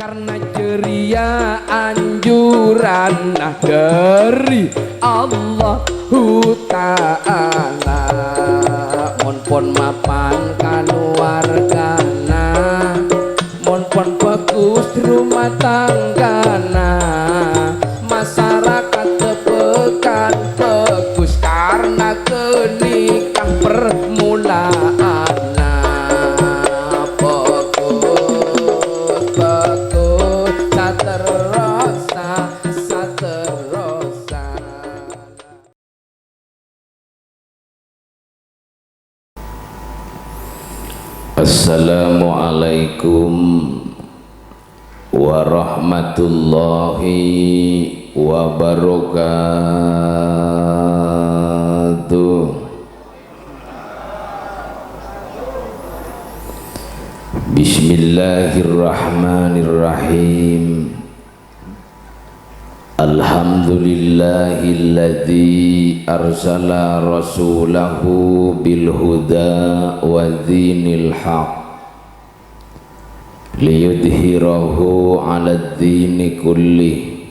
karena ceria anjuran dari Allahu Ta'ala. Mon mapan kaluargana, mon bagus rumah tanggana, masyarakat tepekan bagus karena kenikah permulaan. Assalamualaikum warahmatullahi wabarakatuh. Bismillahirrahmanirrahim. Alhamdulillahilladzi arsala rasulahu bil huda wa dhinil haq liyudhhirahu 'alad dini kullih.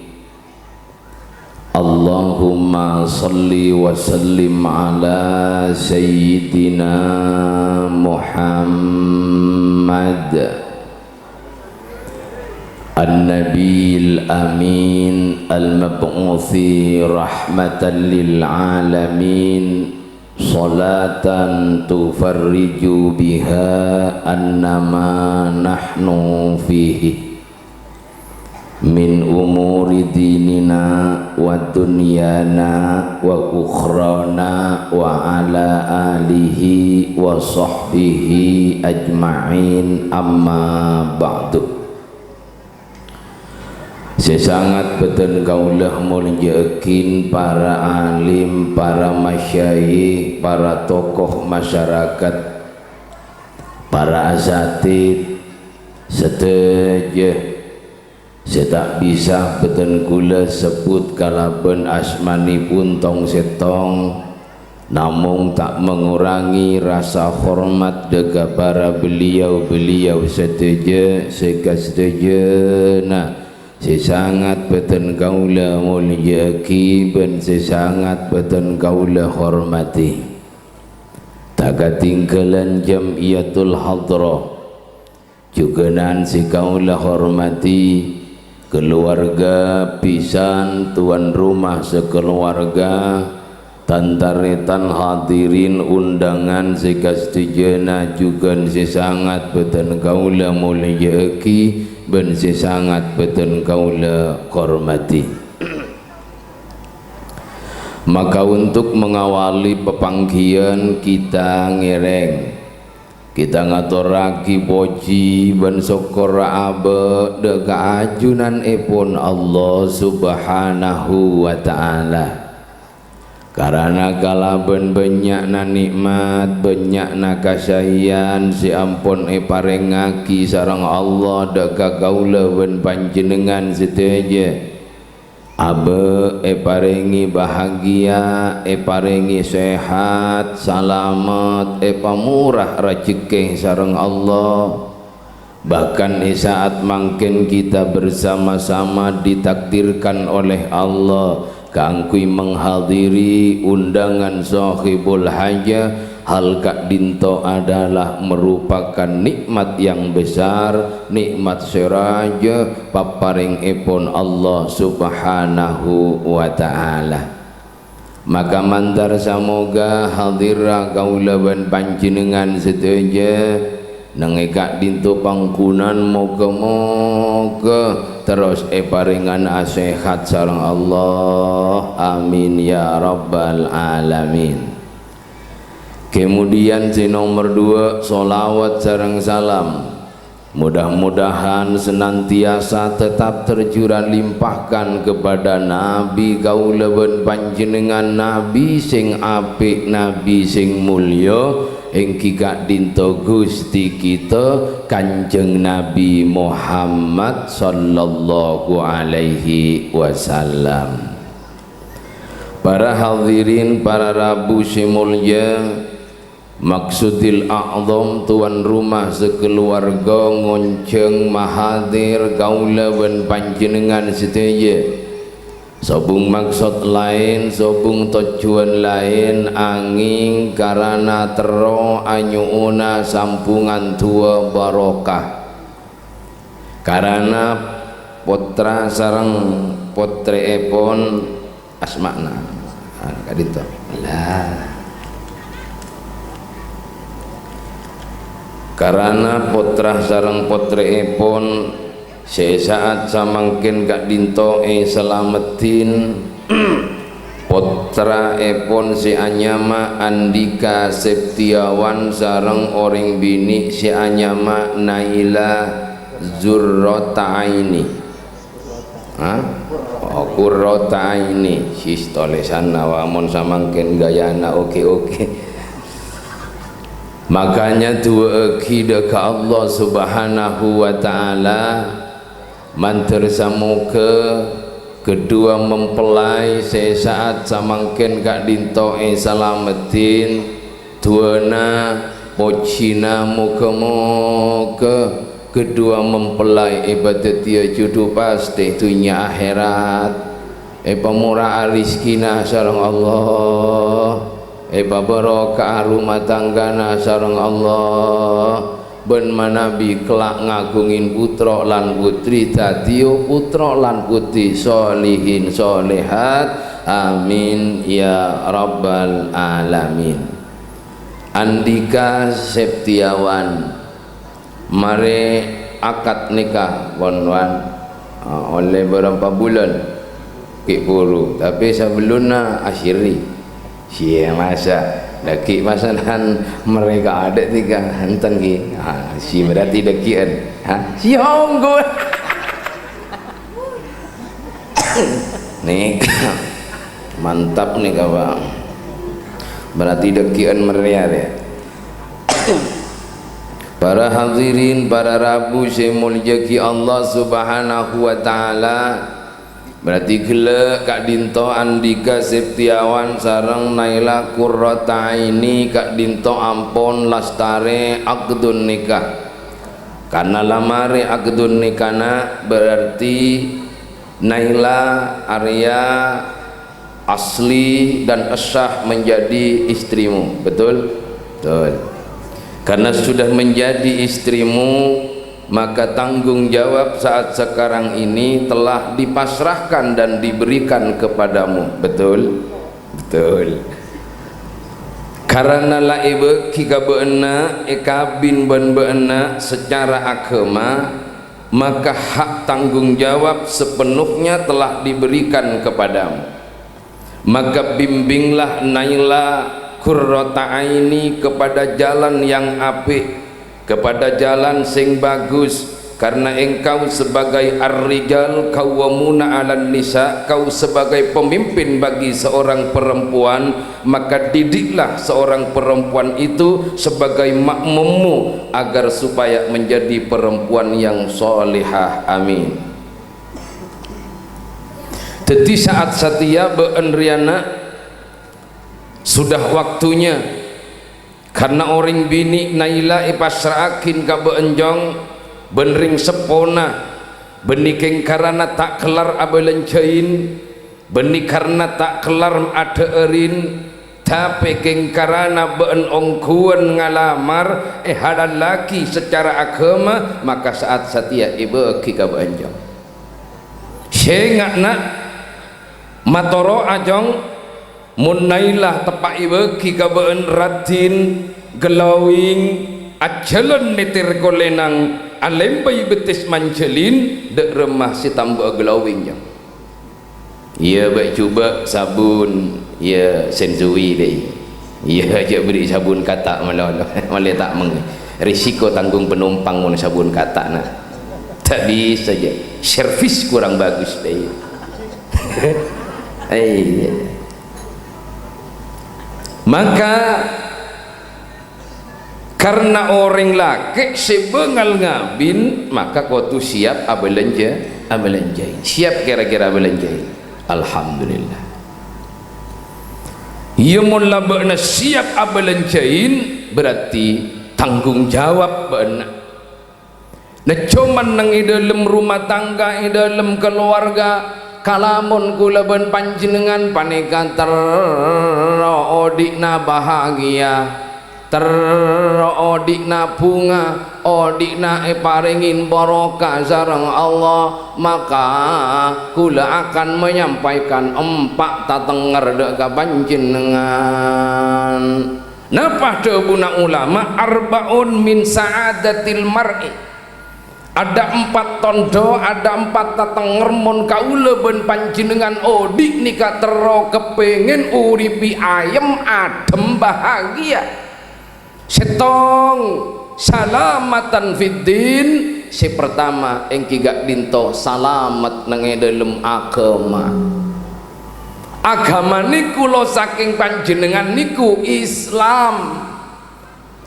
Allahumma salli wa sallim ala sayyidina Muhammad An-Nabiyil Amin Al-Mab'uthi Rahmatan lil Alamin, salatan tufarriju biha annama nahnu fihi min umuri dinina wa dunyana wa ukhrana wa ala alihi wa sahbihi ajma'in, amma ba'du. Sesangat beten kaulah muljakin para alim, para masyayikh, para tokoh masyarakat, para asatid seteje setak bisa beten kula sebut kalaben asmanipun tong setong, namun tak mengurangi rasa hormat dega para beliau-beliau seteje sega setejena. Sesangat beten kaula mulyaki ben sesangat beten kaula hormati. Tak ketinggalan jamiatul hadrah jugenan si kaula hormati keluarga pisan tuan rumah sekeluarga, tantaretan hadirin undangan sekastijena juga sesangat beten kaula mulyaki ben sesangat beten kaula hormati. Maka untuk mengawali pepanggian kita ngereng, kita ngaturaki poji ben syukur abe deka ajunan epon Allah subhanahu wa ta'ala. Karena kalaben banyakna nikmat, banyakna kasayan si ampun parengaki sareng Allah deka kaula ben panjenengan seteje abe parengi bahagia, parengi sehat salamet, pamurah rezeki sareng Allah. Bahkan saat mangken kita bersama-sama ditakdirkan oleh Allah kangkui menghadiri undangan sahibul haja, hal kak dinto adalah merupakan nikmat yang besar, nikmat seraja paparing epon Allah subhanahu wa ta'ala. Maka mantar samoga hadira kaula ban panjenengan setuja nengekak dinto pangkunan moga-moga terus paringan asehat sareng Allah, amin ya rabbal alamin. Kemudian si nomor 2 solawat sareng salam mudah-mudahan senantiasa tetap tercurah limpahkan kepada Nabi kaula ben panjenengan, Nabi sing apik, Nabi sing mulya ing kikak dinto Gusti kita Kanjeng Nabi Muhammad sallallahu alaihi wasallam. Para hadirin, para rabu simulya, maksudil a'zam tuan rumah sekeluarga ngonceng mahadir kaula ben panjenengan sedaya sobung maksud lain sobung tujuan lain angin karana tero anyuuna sampungan tua barokah karana putra sareng putreepon asmakna kadito lah karana putra sareng putreepon sesaat samangkin gak dinto selametin putra epon si anyama Andika Septiawan sareng orang bini si anyama Naila Zurrota Aini Qurrota Aini sis tolesan nawamun samangkin gayana oke makanya dua akidah ke Allah subhanahu wa ta'ala mantar samuka kedua mempelai sesaat samangken kak dinto salametin tuana pocina muka-muka kedua mempelai ibadat dia jodoh pasti dunia akhirat pemurah rizkina sareng Allah babarokah rumah tanggana sareng Allah ben manabi kelak ngagungin putra lan putri dadiyo putra lan putri solihin solihat amin ya rabbal alamin. Andika Septiawan mare akad nikah bonwan oleh berapa bulan ki buru tapi sebelumnya asyiri sia masa daki masanan mereka ada tiga hantan ki si berarti dakian si honggo nih mantap nih kawan berarti dakian mereka ya. Para hadirin para rabu semuljaki Allah subhanahu wa ta'ala berarti gila kak dinto Andika Septiawan sareng Naila Qurrata Aini kak dinto ampon lastare akdun nikah karena lamare akdun nikahna berarti Naila Arya asli dan asah menjadi istrimu betul? Betul karena sudah menjadi istrimu maka tanggung jawab saat sekarang ini telah dipasrahkan dan diberikan kepadamu betul? Betul karena laibe kika beena ekabin ben beena secara agama maka hak tanggung jawab sepenuhnya telah diberikan kepadamu maka bimbinglah Naila Qurrata Aini kepada jalan yang apik kepada jalan sing bagus karena engkau sebagai ar-rijal qawwamuna 'alan nisa kau sebagai pemimpin bagi seorang perempuan maka didiklah seorang perempuan itu sebagai makmummu agar supaya menjadi perempuan yang solihah amin. Jadi saat setia beenriana sudah waktunya karena orang bini Naila ipasraakin ka beenjong benring sepona beniking karena tak kelar abelencain benik karena tak kelar ada erin tapi keng karena been ongkuan ngalamar hadal laki secara agama maka saat setia ibu ka beenjong sengakna matoro ajong munailah tepak ibeki kabeen ratin gelawing ajalan netir kolenang alembai betis mancelin dek remah si tambah gelawingnya iya baik coba sabun iya senzui deh iya aja beri sabun katak malah tak meng risiko tanggung penumpang mun sabun katak nah tak bisa saja servis kurang bagus deh maka karena orang laki sebengal ngabin maka kau tu siap abelenjai siap kira-kira abelenjai alhamdulillah ia mun labana siap abelenjain berarti tanggung jawab benar. Nah cuman nang dalam rumah tangga, dalam keluarga, kalamun kula ben panjenengan paneka terodikna bahagia, terodikna bunga, odikna paringin barokah sareng Allah, maka kula akan menyampaikan empat tatenger dek ka panjenengan. Napa debuna ulama arbaun min saadatil mar'i. Ada 4 tondo, ada 4 tatenger mon kaula ben panjenengan odik nika tero kepengen uripi ayem adem bahagia. Setong salamatan fiddin, si pertama engki gak dinto salamat nang dalem agama. Agama niku lo saking panjenengan niku Islam.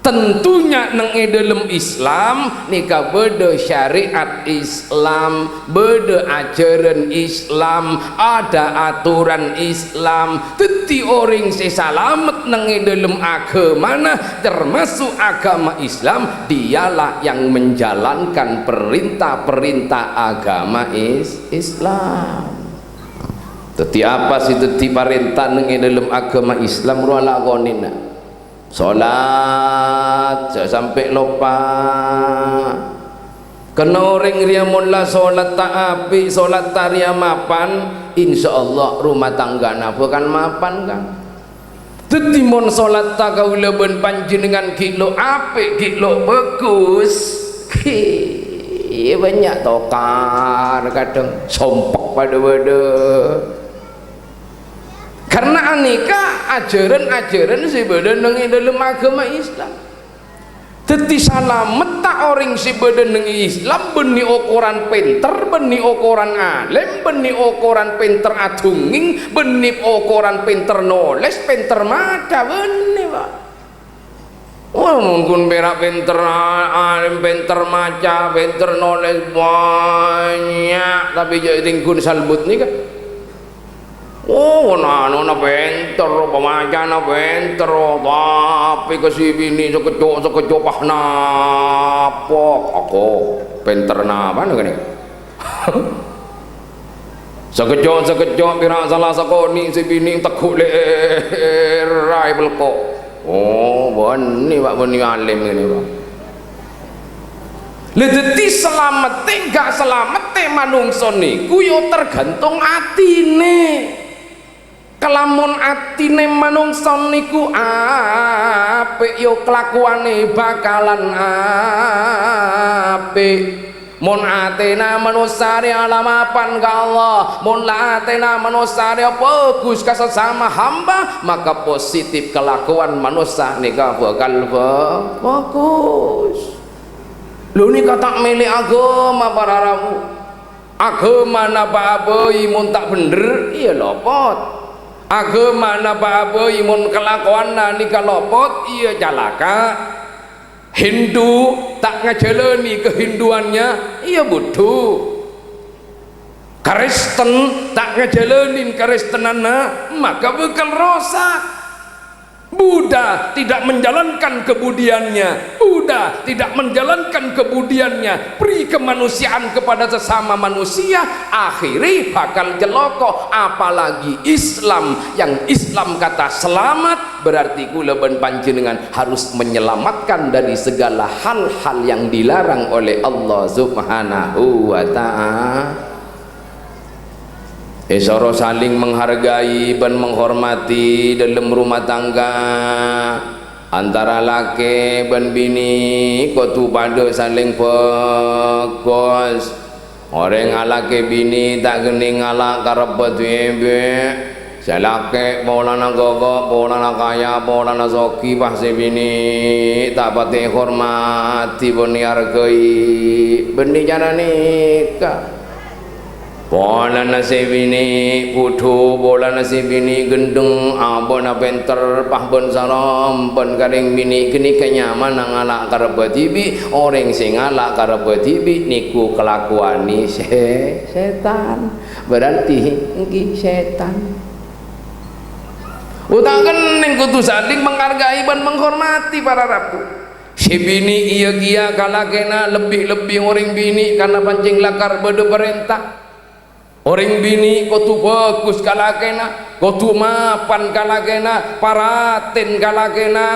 Tentunya nang dalam Islam nika beda syariat Islam, beda ajaran Islam, ada aturan Islam. Teti orang sesalamet nang dalam agama termasuk agama Islam, dialah yang menjalankan perintah-perintah agama Islam. Teti apa sih teti perintah nang dalam agama Islam ruala konina? Solat sampai lupa kena orang ria mulla solat tak api, solat taria mapan, insyaallah rumah tangga na bukan mapan kan. Tetimon solat tak kaula ben panjenengan kilo api, kilo bagus, banyak tokar kadang sompok pada karena aneka ajaran-ajaran sebadan nang dalam agama Islam. Teti salamet tak orang sebadan nang Islam beni ukuran pinter, beni ukuran alim, beni ukuran pinter adunging, beni ukuran pinter noles, pinter maca beni Pak. Oh mungkin berak pinter alim, pinter maca, pinter noles banyak, tapi jadi tingkun salbut nih kan. Oh, na pinter, pemaja na pinter, tapi kesibini sekejap pah napok. Aku pinter na apa nih? Sekejap pira salah sakoni sibini tekuk lerai belko. Oh, bani Pak bani alim ini Pak. Ledeti selamat gak selamat manungsa niku yo tergantung atine. Kelamun atine manungsa niku apik yo kelakuane bakalan apik. Mun atena manusia alamapan ka Allah, mun atena manusia bagus ka sesama hamba, maka positif kelakuan manusia nika bakal bagus. Lho nika tak milik agama para ramu. Agama napa abei mun tak bener iya lopot. Agama napa abei mun kelakuanna nika lopot iya jalaka. Hindu tak ngajalani kehinduannya iya bodoh. Kristen tak ngajalanin kristenanna maka bakal rosak. Buddha tidak menjalankan kebudiannya, Buddha tidak menjalankan kebudiannya, beri kemanusiaan kepada sesama manusia, akhirnya bakal jeloko. Apalagi Islam, yang Islam kata selamat, berarti kula ben panjenengan harus menyelamatkan dari segala hal-hal yang dilarang oleh Allah Subhanahu wa ta'ala. Isoro saling menghargai dan menghormati dalam rumah tangga antara laki dan bini, kudu pada saling fokus. Orang laki bini tak geni ngalak karep bebe. Salake bolana gogo, bolana kaya, bolana soki pasti bini tak pati hormati beni hargai beni cara nikah. Bola nasi bini putu, bola nasi bini gendeng, abon penter, pahbon salam, bon karing bini kini kenyaman ngalak karabatibi, orang sing ngalak karabatibi niku kelakuani setan, berarti ngi setan. utang kening kudu saling menghargai dan menghormati para rabu. Si bini iya kia kalakena lebih-lebih orang bini karena pancing lakar bede perintah. Orang bini kotu bagus kalakena, kotu mapan kalakena, paratin kalakena.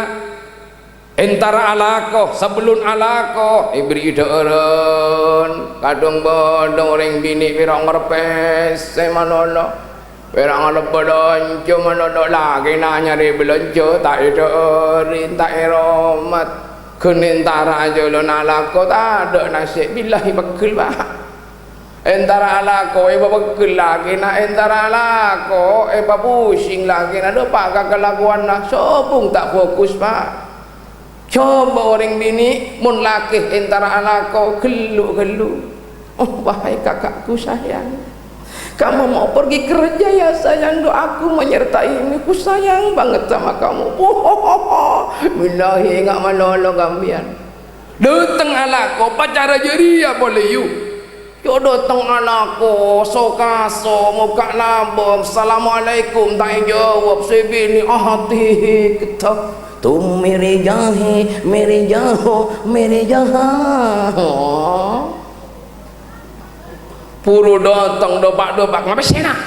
Entara alako sebelum alako ibri deureun kadung bodong orang bini pirang ngerpes manolo pirang ada belanja manolo lagi nanya di belanja tak deureun tak eromat kenentara aja lo nalako tak ada nasib billahi bekul bah entara alako begul lagi na entara alako pusing lagi na lupa kelakuan nak sobung tak fokus pak. Coba orang bini mun laki antara anakku gelu-gelu. Oh wahai kakakku sayang, kamu mau pergi kerja ya sayang, doaku menyertai ku sayang banget sama kamu. Billahi enggak menolong kalian. Datang anakku pacara jeria boleh you. Yo datang anakku sokaso muka nabong assalamualaikum tak jawab sebini hati ketak. Tum mere jahe mere jaho mere jaha puru datang dobak-dobak ngapa sih nak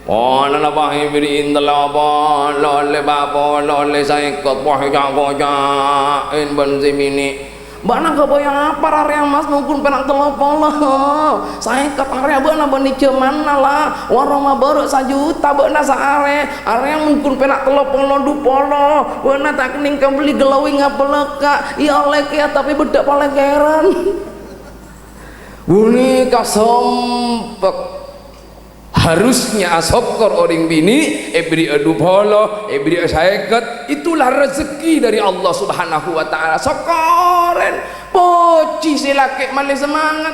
nana bahi beri indala ba lole babo lole saya kot bahi jago jain benzimini bana ka boya apa area mas mungkin penang telepon lah saya ke area bana bani cuman lah waroma baru sajuta bana sa area mungkin penang telepon lo dupolo bana tak kening ka beli glowing apa leka iya lek ya tapi bedak palekeran buni kasempek harusnya asopkor orang bini ebri adu polo ebri asaikat itulah rezeki dari Allah subhanahu wa ta'ala sokoren poci silake malih semangat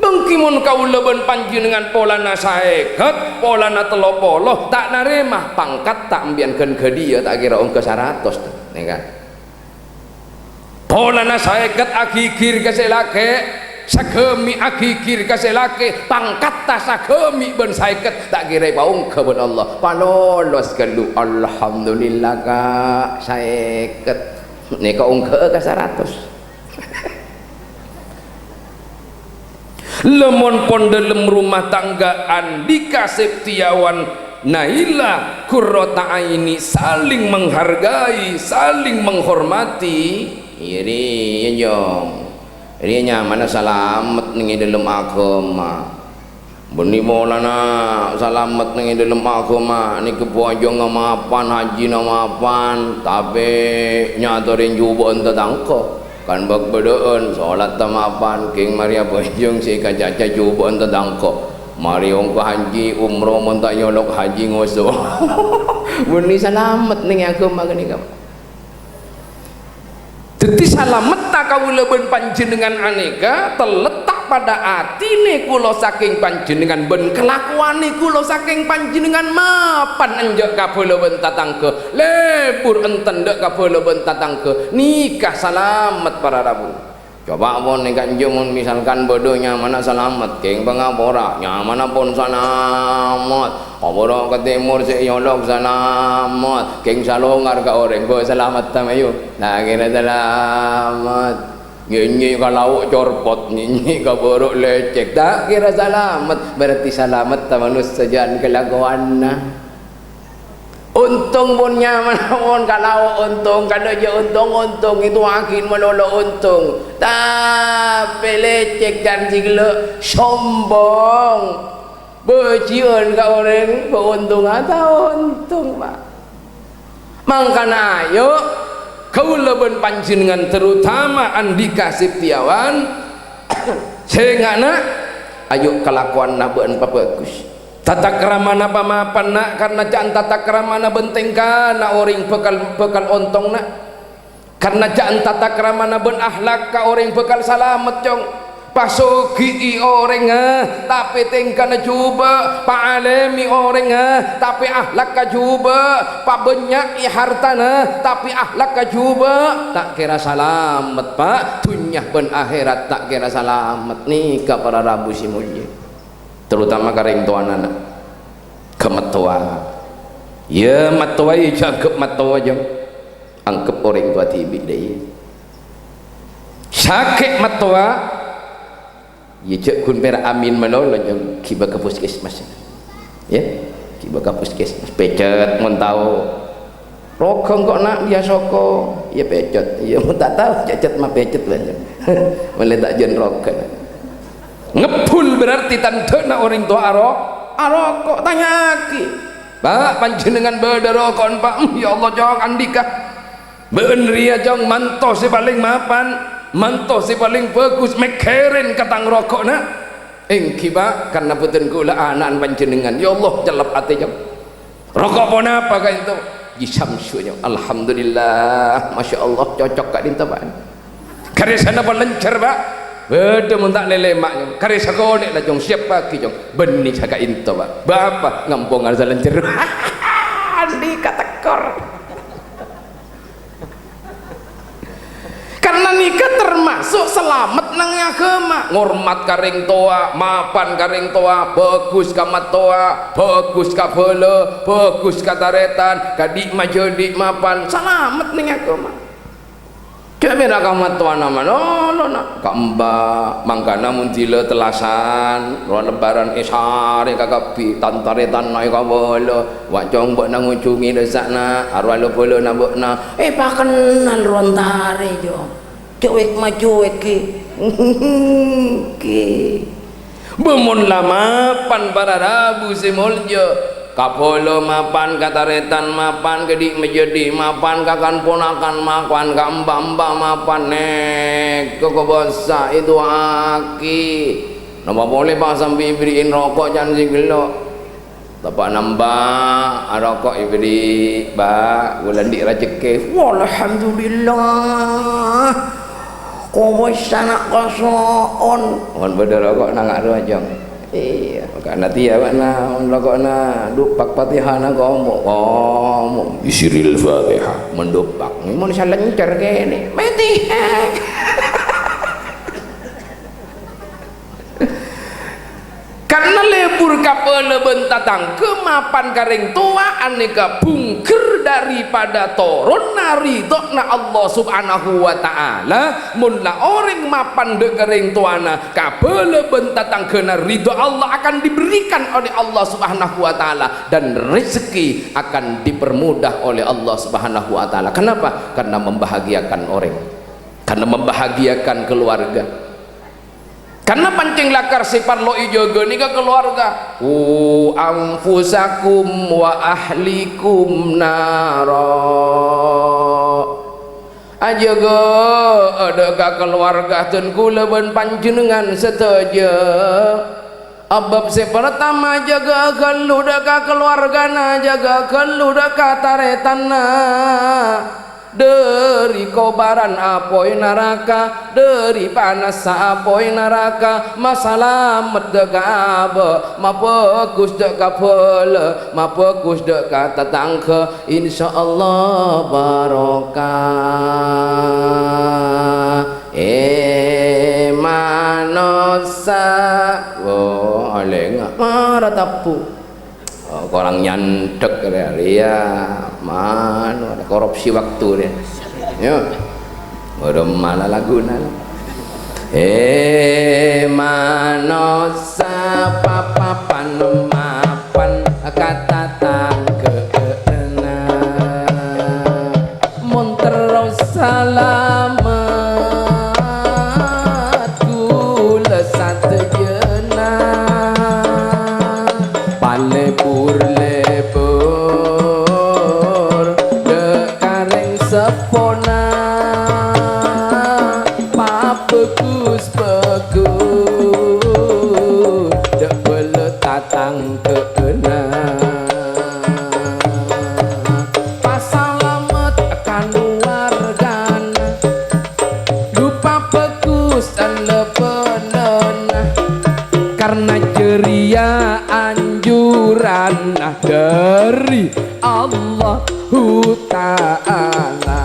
bengkimun kau leben panjenengan polana saikat polana telopolo tak naremah pangkat tak ambiankan ke dia tak kira ongke 100 tuh kan polana saikat akikir ke silake sakemi akikir kasih laki pangkat tak sakemi ben saiket tak kira paung ke ben Allah panolos kelu alhamdulillah kak saiket ni kau ungke ke 100 lemon pon dalam rumah tangga Andika Septiawan Naila Kurrota Aini saling menghargai saling menghormati ini nyong ini mana selamat nih dalam agama beni molana selamat nih dalam agama ini kepuajo ngamapan haji ngamapan tapi nyatorin jubuan tetangko kan begbedaan sholat tamapan king Maria Bojong si kacaca jubuan tetangko mari ongko haji umroh montak nyolok haji ngoso beni selamat nih agama gini kamu jadi salamet tak kau leben panjenengan aneka terletak pada atine kulo saking panjenengan ben kelakuane kulo saking panjenengan mapan enjek kabelo ben tatangke lebur enten dek kabelo ben tatangke nikah salamet para rabu coba pun nih kanjeng misalkan bodohnya mana selamat keng pengapora nyamana pun selamat apora ke timur si yolok selamat keng salongar ke orang bo selamat tamayu nah kira selamat nyanyi kalau corpot nyanyi ke buruk lecek tak kira selamat berarti selamat tamanus sejan kelakuan untung pun nyaman pun kalau untung kada je untung itu akin melolo untung tapi lecek dan siglo sombong becian ka orang beruntung atau untung pak mangkana ayo kau leben panjenengan terutama Andika Septiawan sehingga ayo kelakuan nabeun bagus tata keramana pamapan nak karena jangan tata keramana bentengkan nak orang bekal ontong nak karena jangan tata keramana ben akhlak ka orang bekal selamat cong pasuki orang tapi tingkana juba paalemi orang tapi akhlak ka juba pabenyak hartana tapi akhlak ka juba tak kira selamat pak dunyah ben akhirat tak kira selamat nih ka para rabu si mulia terutama kareng tuan anak kemetua ya metua ya anggap metua jeng anggap orang tua tibik deh sakit metua ya cek kun pera amin menolong jeng kiba ke puskesmas ya kiba ke puskesmas pecet mun tahu rokong kok nak dia soko ya pecet ya mun tak tahu cecet mah pecet lah boleh tak jen rokok ngepul berarti tandana orang tua arokok tanya ki pak panjenengan beda rokok pak ya Allah jong andika bener ya jong mantos si paling mapan mantos si paling bagus mekeren katang rokok nak engki pak karena puten kula anak panjenengan ya Allah jelep ate jong rokok pun apa kan itu jisamsunya alhamdulillah masya Allah cocok kak dinta pak karisana pun lencer pak beda muntak lele maknya karisa konek lah jong siap pagi jong benih kakak into pak bapak ngampung harus lencer andi katekor karena nikah termasuk selamat nang agama ngormat karing toa mapan karing toa bagus kamat toa bagus kabele bagus kataretan kadik majodik mapan selamat nang agama cek beda kamat toa nama no kamba mangkana muntila telasan ruang lebaran isari kakapi tantaretan naik kabele wajong buat nang ucungi desakna arwah lepolo nabok na pak kenal ruang tare jong cuek mah cuek ki bemun lama pan para rabu simuljo kapolo mapan kataretan mapan gedik menjadi mapan kakan ponakan mapan kambamba mapan nek koko bosa itu aki nama boleh pak sambil beriin rokok jangan sigelo tapak nambah rokok ibri ba bulan di rezeki alhamdulillah kau sana kosoon on beda rokok nang ada aja iya karena tiap mana rokok na dupak patihana kamu bisiril fatihah mendupak ini mau salencer kene fatihah karena lebur kapele bentatang kemapan karing tua aneka bungker daripada toron nari dokna Allah subhanahu wa ta'ala munla orang mapan de karing tuana kapele bentatang kena ridho Allah akan diberikan oleh Allah subhanahu wa ta'ala dan rezeki akan dipermudah oleh Allah subhanahu wa ta'ala. Kenapa? Karena membahagiakan orang, karena membahagiakan keluarga. Karena pancing lakar sifat lo ijogo nika keluarga anfusakum wa ahlikum naro ajaga adakah keluarga dan kula ben panjenengan setuju abab se pertama jaga keludaka keluargana jaga keludaka taretana dari kobaran apoi neraka dari panas apoi neraka masalah medegaba mapekus dek kapele mapekus dek kata tangke insyaallah barokah manosa wo oleh ngara tapu orang nyantek ya mana ada korupsi waktu dia ya udah malah laguna manosa papapan mapan kata tangkeuna mun terus salamet kula satejeuna palepur lebur dekareng sepona papekus pekus dek bele tatang keena pasalamet akan wargana lupa pekus dan lepenena karena ceria anjuran dari Allahu Ta'ala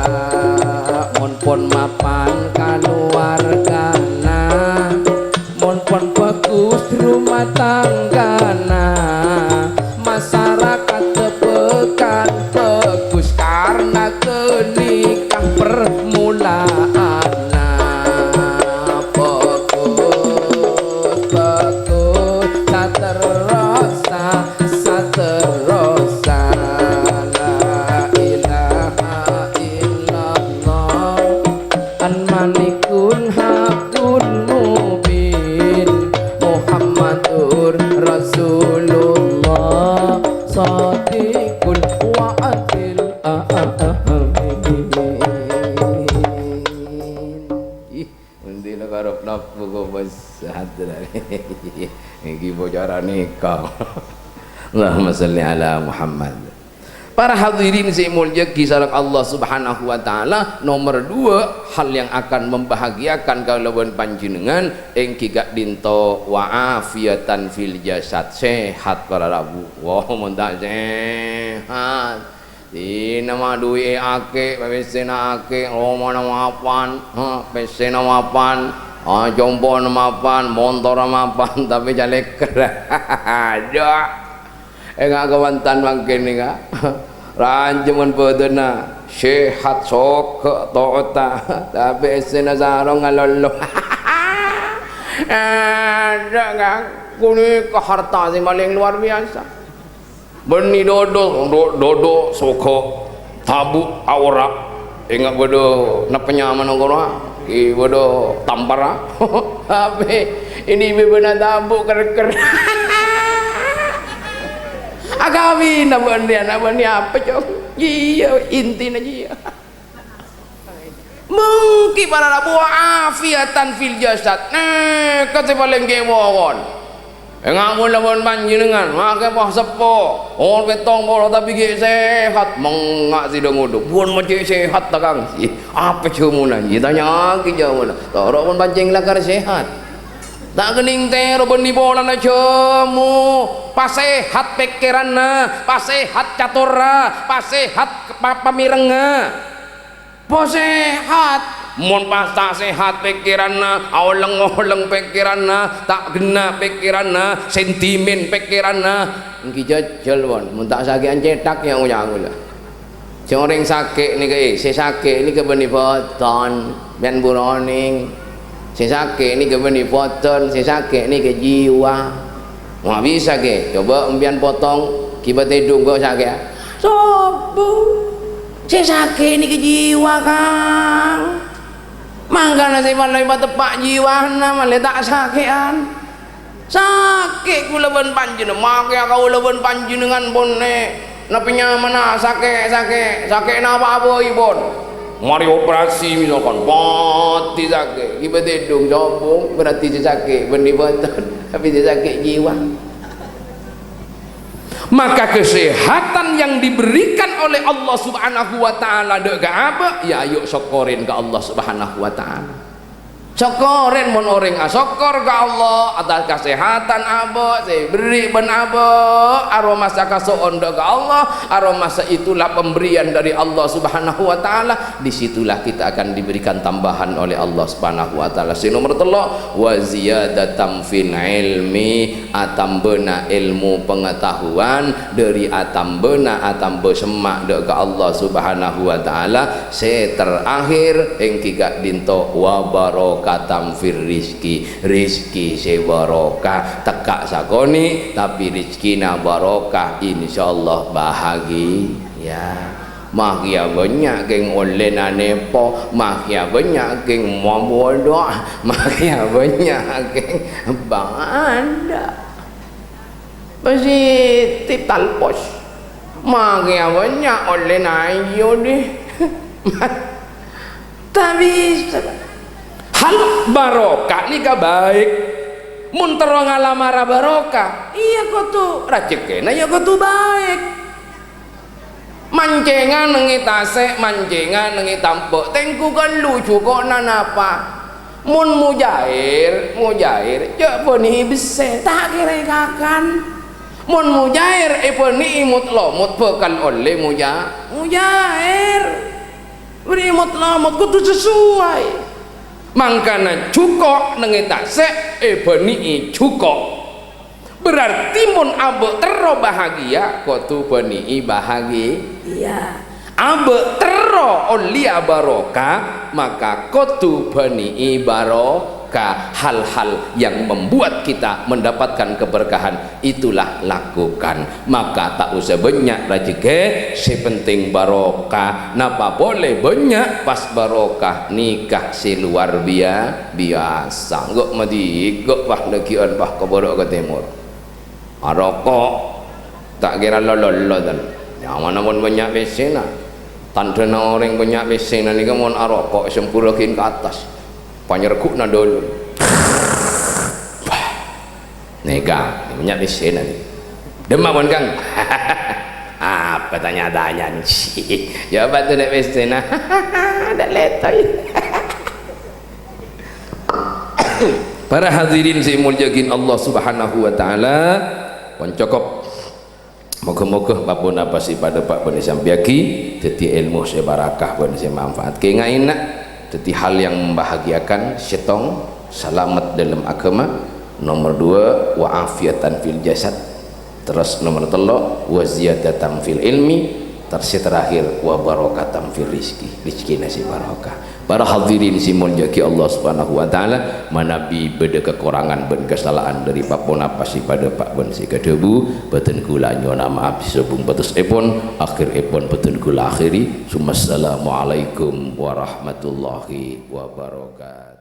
mon pon mapan kaluargana mon pon bagus rumah tanggana masa sehat dah. Ini bocoran nikah. Allahumma salli ala Muhammad. Para hadirin si mulia kisah Allah Subhanahu wa taala, nomor 2 hal yang akan membahagiakan kalawan panjenengan engki gak dinto wa afiatan fil jasad, sehat para rabu. Wah mun tak sehat dina mah duwe ake pesena ake omana mapan pesena mapan jompo mapan montor mapan tapi jaleker ada enggak kawantan makin ni ka ranjeman pedena sehat sok toota tapi esena sarong ngalolo ada kan kuni ke harta sing paling luar biasa beni dodo soko tabu aura enggak bodo napenya manongkoro ki bodo tampara tapi ini bebena tabu ker agawi naban dia apa cok iya intinya iya mungkin para rabu afiatan fil jasad kata paling kewon ngamun lawan panjenengan make pah sepo orang betong bolo tapi ge sehat mengak sidang uduk buan macam sehat tak kang apa cumuna tanya ki jamuna toro pun pancing lakar sehat tak gening tero benih bola na cemu pasehat pikiranna pasehat caturna pasehat pamirenga pasehat mun pas tak sehat pikiranna awleng-oleng pikiranna tak gena pikiranna sentimen pikiranna engki jajal won mun tak sakian cetak yang unya coreng sakit ni ke sakit ni ke benih boton ben buroning si sakit ni ke benih potong si sakit ni ke jiwa wah bisa ke coba umpian potong kibat hidung kau sakit sobu si sakit ni ke jiwa kang mangga nasi malai tepak jiwa nama le tak sakitan sakit ku leben panjenengan make kau leben panjenengan bonne napinya mana sakit napa apa ibon mari operasi misalkan pati sakit kibat hidung jambung berarti dia sakit benih betul tapi dia sakit jiwa. Maka kesehatan yang diberikan oleh Allah Subhanahu wa taala dek apa ya ayo syukurin ke Allah Subhanahu wa taala. Syukurin mun orang syukur ke Allah atas kesehatan abo saya beri ben abo aroma sakasoon ke Allah aroma itulah pemberian dari Allah Subhanahu wa taala disitulah kita akan diberikan tambahan oleh Allah Subhanahu wa taala. Nomor 3 wa ziyadatam fil ilmi atambena ilmu pengetahuan dari atambena atambe semak dek ke Allah Subhanahu wa taala se terakhir engki gak dinto wa katam fir rizki se barokah tekak sakoni tapi rizkina barokah insyaallah bahagia mahia banyak geng online anepo mahia banyak geng mobodo mahia banyak geng banda positif talpos mahia banyak online ayo deh tapi hal barokah ni ka baik mun terong alamara barokah iya kau tu rajekena ya kau tu baik mancengan nengi tasek mancengan nengi tampuk tengku kan lucu kok nanapa mun mujair cak poni bese tak kira kakan mun mujair poni imut lomut bekal oleh mujair beri imut lomut kudu sesuai mangkana cukok nengeta se beni cukok berarti mun abe tero bahagia kotu beni bahagia abe tero olia barokah maka kotu beni barokah hal-hal yang membuat kita mendapatkan keberkahan itulah lakukan maka tak usah banyak rezeki sepenting barokah napa boleh banyak pas barokah nikah si luar biasa enggak mati enggak pah legian pah ke borok ke timur rokok tak kira lolo dan yang mana pun banyak besena tanda orang banyak besena ni kan mon rokok sempurnakin ke atas panjerkuk na dulu nega banyak di sini nanti demak pun kang apa tanya-tanya sih jawaban tu nak pesen ada letoy. Para hadirin saya muliakan Allah Subhanahu wa taala pun cukup moga-moga apapun apa sih pada pak pun disampaikan jadi ilmu saya barakah pun saya manfaat kengain nak jadi hal yang membahagiakan syetong selamat dalam agama. Nomor 2 wa afiatan fil jasad, terus nomor 3 wa ziyadatan fil ilmi, terus terakhir wa barakatan fil rizki nasi barakah. Para hadirin si mulyaki Allah Subhanahu wa taala, manabi beda kekurangan ben kesalahan dari papon apa si pada pak ben si kedebu beten kula nyona maaf sebung batus epon akhir epon beten kula akhiri. Assalamualaikum warahmatullahi wabarakatuh.